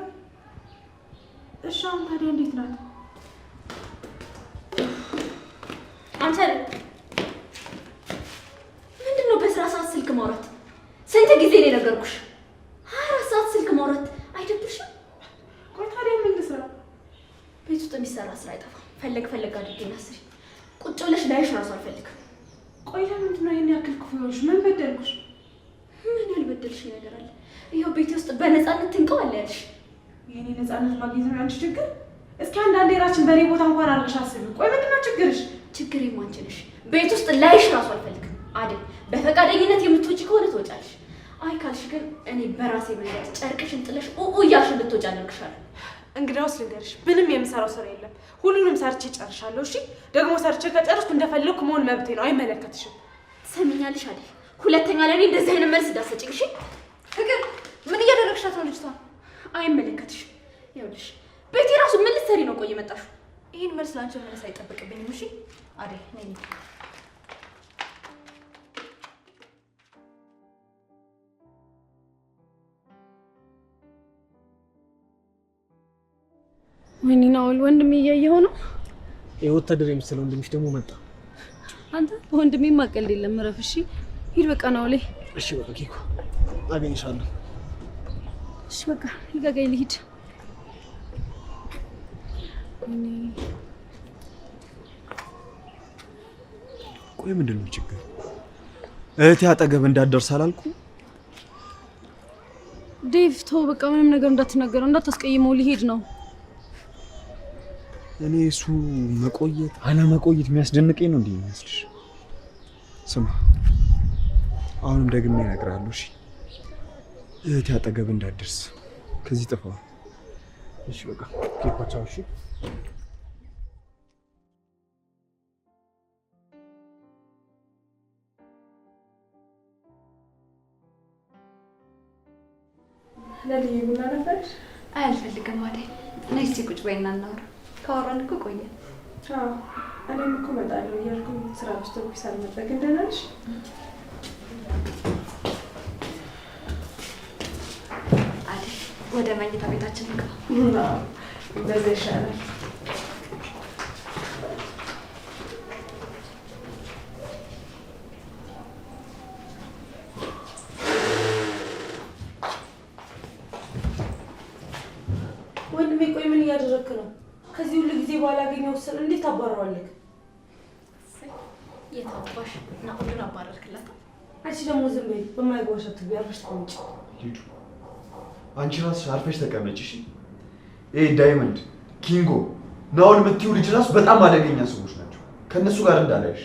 እሺ አሁን ታዲያ እንዴት ናት?
አንተ ምንድን ነው በስራ ሰዓት ስልክ ማውራት? ስንት ጊዜ ነው የነገርኩሽ? 24 ሰዓት ስልክ ማውራት አይደብርሽም?
ቆይ ታዲያ ምን ልስራ?
ቤት ውስጥ የሚሰራ ስራ አይጠፋም። ፈለግ አድርጌና ስሪ። ቁጭ ብለሽ ላይሽ እራሱ አልፈልግም።
ቆይ ለምንድን ነው ይሄን ያክል ክፉ የሆንሽ? ምን በደልኩሽ?
ምን ያልበደልሽ ነገር አለ? ይኸው ቤቴ ውስጥ በነፃነት ትንቀዋለሽ።
የኔ ነፃነት ማግኘት ነው ያንቺ ችግር? እስኪ አንዳንዴ ራችን በኔ ቦታ እንኳን አድርገሽ አስቢ። ቆይ ምንድን ነው ችግርሽ?
ችግሬ አንቺ ነሽ። ቤት ውስጥ ላይሽ እራሱ አልፈልግም። አይደል በፈቃደኝነት የምትወጪ ከሆነ ትወጫለሽ። አይ ካልሽ ግን እኔ በራሴ መንገድ ጨርቅሽን ጥለሽ እያልሽ እንድትወጪ አደርግሻለሁ።
እንግዲያውስ ልንገርሽ፣ ምንም የምሰራው ስራ የለም። ሁሉንም ሰርቼ ጨርሻለሁ። እሺ ደግሞ ሰርቼ ከጨረስኩ እንደፈለኩ መሆን መብቴ ነው። አይመለከትሽም።
ትሰሚኛለሽ አይደል? ሁለተኛ ለኔ እንደዚህ አይነት መልስ እንዳትሰጪኝ እሺ? ፍቅር ምን እያደረግሻት ነው ልጅቷ? አይመለከትሽም። ይኸውልሽ ቤቴ ራሱ ምን ልትሰሪ ነው? ቆይ መጣሽው። ይሄን መልስ ላንቺ መለስ አይጠበቅብኝም። እሺ አይደል? ነኝ
ወይኔ ናኦል ወንድሜ እያየኸው ነው?
የወታደር የመሰለው ወንድምሽ ደግሞ መጣ።
አንተ ወንድሜ ማቀልድ የለም። እረፍ እሺ። ሂድ በቃ ናኦል።
እሺ በቃ ኪኮ አገኝሻለሁ።
እሺ በቃ ልቀቀኝ ልሂድ።
ቆይ ምንድን ነው ችግር? እህቴ አጠገብ እንዳትደርስ አላልኩ?
ዴቭ ተው በቃ ምንም ነገር እንዳትናገረው፣ እንዳታስቀይመው። ሊሄድ ነው።
እኔ እሱ መቆየት አለመቆየት የሚያስደንቀኝ ነው እንዴ የሚመስልሽ? ስማ አሁንም ደግሜ እነግርሃለሁ እሺ፣ እህቴ አጠገብ እንዳትደርስ። ከዚህ ጥፋ።
እሺ በቃ ኪኮ ቻው። እሺ
ለልዩ ቡና ነበርሽ?
አይ አልፈልግም አይደል። ነይ እስኪ ቁጭ በይና እናውራ። ካወራን እኮ ቆየን።
አዎ እኔም እኮ እመጣለሁ እያልኩ ስራ ውስጥ ኦፊስ አልመጣ። ግን ደህና ነሽ?
አይደል ወደ መኝታ ቤታችን እንግባ።
እንደዛ ይሻላል።
ወንድሜ ቆይ ምን እያደረግክ ነው? ከዚህ ሁሉ ጊዜ በኋላ ያገኘው ስል እንዴት ታባረዋለህ?
የታባሽ እና ሁሉን አባረርክላት።
አንቺ ደግሞ ዝም በይ። በማይጓሽ አትግቢ። አርፈሽ ተቀመጪ።
ሂዱ። አንቺ ራስሽ አርፈሽ ተቀመጪ እሺ። ይሄ ዳይመንድ፣ ኪንጎ፣ ናኦል የምትይው ልጅ ራሱ በጣም አደገኛ ሰዎች ናቸው። ከእነሱ ጋር እንዳላይሽ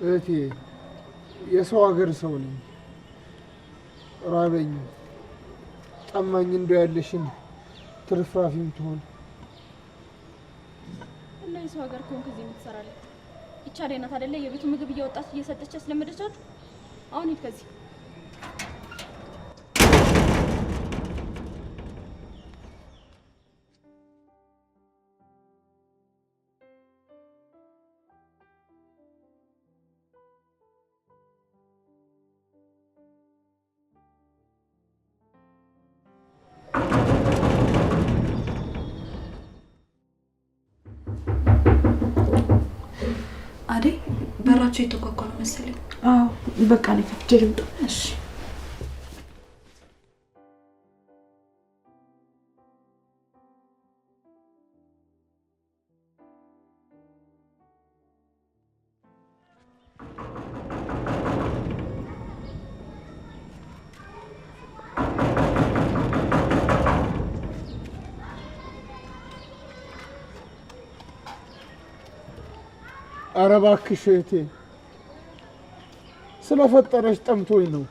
እህቴ የሰው ሀገር ሰው ነኝ። ራበኝ ጠማኝ እንደው ያለሽን ትርፍራፊም ትሆን
እና የሰው ሀገር ከሆንክ እዚህ የምትሰራለህ? ይቻ ናት አይደለ? የቤቱ ምግብ እያወጣች እየሰጠች ያስለመደቻችሁ። አሁን ሂድ ከዚህ።
አደይ በራቸው የተኳኳ ነው መሰለኝ።
አዎ በቃ ነው ከፍቼ ልምጣ።
እሺ
ኧረ እባክሽ እህቴ ስለፈጠረሽ ጠምቶኝ ነው፣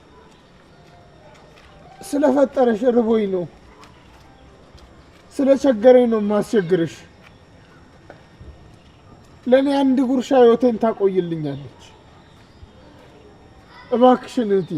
ስለፈጠረሽ እርቦኝ ነው፣ ስለቸገረኝ ነው የማስቸግርሽ። ለእኔ አንድ ጉርሻ ህይወቴን ታቆይልኛለች። እባክሽን እህቴ